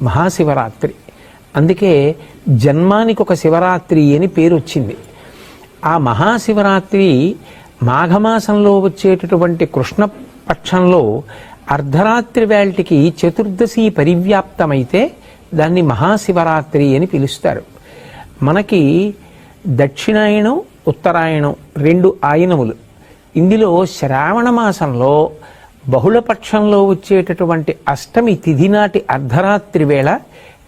మహాశివరాత్రి. అందుకే జన్మానికి ఒక శివరాత్రి అని పేరు వచ్చింది. ఆ మహాశివరాత్రి మాఘమాసంలో వచ్చేటటువంటి కృష్ణపక్షంలో అర్ధరాత్రి వేళటికి చతుర్దశి పరివ్యాప్తమైతే దాన్ని మహాశివరాత్రి అని పిలుస్తారు. మనకి దక్షిణాయనం ఉత్తరాయణం రెండు ఆయనములు. ఇందులో శ్రావణ మాసంలో బహుళపక్షంలో వచ్చేటటువంటి అష్టమి తిథి నాటి అర్ధరాత్రి వేళ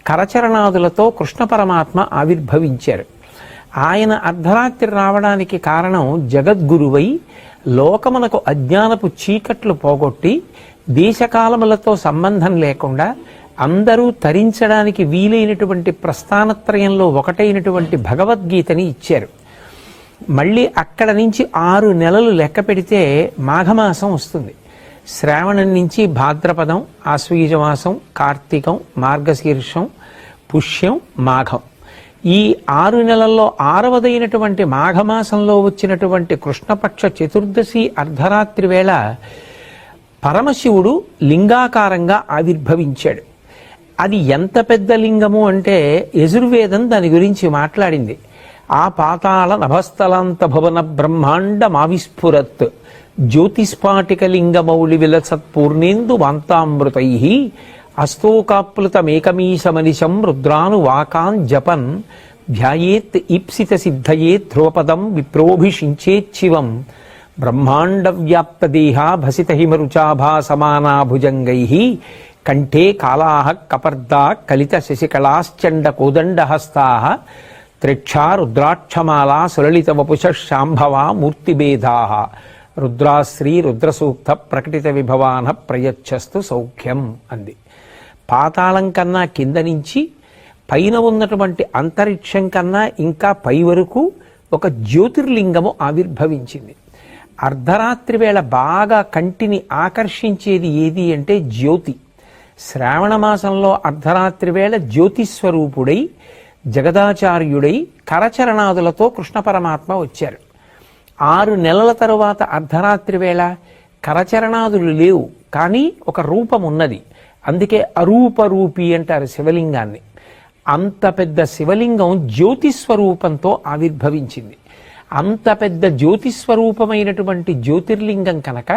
కరచరణాదులతో కృష్ణ పరమాత్మ ఆవిర్భవించారు. ఆయన అర్ధరాత్రి రావడానికి కారణం జగద్గురువై లోకమునకు అజ్ఞానపు చీకట్లు పోగొట్టి దేశకాలములతో సంబంధం లేకుండా అందరూ తరించడానికి వీలైనటువంటి ప్రస్థానత్రయంలో ఒకటైనటువంటి భగవద్గీతని ఇచ్చారు. మళ్ళీ అక్కడ నుంచి 6 నెలలు లెక్క పెడితే మాఘమాసం వస్తుంది. శ్రావణం నుంచి భాద్రపదం, ఆశ్వయుజమాసం, కార్తీకం, మార్గశీర్షం, పుష్యం, మాఘం. ఈ 6 నెలల్లో 6వదైనటువంటి మాఘమాసంలో వచ్చినటువంటి కృష్ణపక్ష చతుర్దశి అర్ధరాత్రి వేళ పరమశివుడు లింగాకారంగా ఆవిర్భవించాడు. అది ఎంత పెద్ద లింగము అంటే యజుర్వేదం దాని గురించి మాట్లాడింది. ఆ పాతాళ నభస్థలాంత భువన బ్రహ్మాండ మావిస్ఫురత్ జ్యోతిస్ఫాటిక లింగమౌళి విలసత్పూర్ణేందు వాంతామృతై అస్తోకాప్లుతమేకమీశమనిశం రుద్రాను వాకాన్ జపన్ ధ్యాయేత్ ఈప్సిత సిద్ధయే ధ్రువపదం విప్రోభిషించేచ్చివం బ్రహ్మాండ వ్యాప్త దేహా భసిత హిమరుచాభా సమానా భుజంగై కంఠే కాళాః కపర్దా కలిత శశికళాశ్చండ కోదండహస్తా త్రిక్షా రుద్రాక్షమాలా సులలిత వపుష శాంభవా మూర్తిభేదా రుద్రాశ్రీ రుద్రసూక్త ప్రకటిత విభవాన ప్రయచ్చస్తు సౌఖ్యం అంది. పాతాళం కన్నా కింద నుంచి పైన ఉన్నటువంటి అంతరిక్షం కన్నా ఇంకా పై వరకు ఒక జ్యోతిర్లింగము ఆవిర్భవించింది. అర్ధరాత్రి వేళ బాగా కంటిని ఆకర్షించేది ఏది అంటే జ్యోతి. శ్రావణ మాసంలో అర్ధరాత్రి వేళ జ్యోతిస్వరూపుడై జగదాచార్యుడై కరచరణాదులతో కృష్ణ పరమాత్మ వచ్చారు. 6 నెలల తరువాత అర్ధరాత్రి వేళ కరచరణాదులు లేవు, కానీ ఒక రూపం ఉన్నది. అందుకే అరూపరూపి అంటారు శివలింగాన్ని. అంత పెద్ద శివలింగం జ్యోతిస్వరూపంతో ఆవిర్భవించింది. అంత పెద్ద జ్యోతిస్వరూపమైనటువంటి జ్యోతిర్లింగం కనుక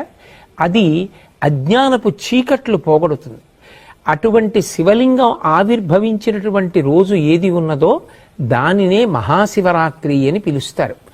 అది అజ్ఞానపు చీకట్లు పోగొడుతుంది. అటువంటి శివలింగం ఆవిర్భవించినటువంటి రోజు ఏది ఉన్నదో దానినే మహాశివరాత్రి అని పిలుస్తారు.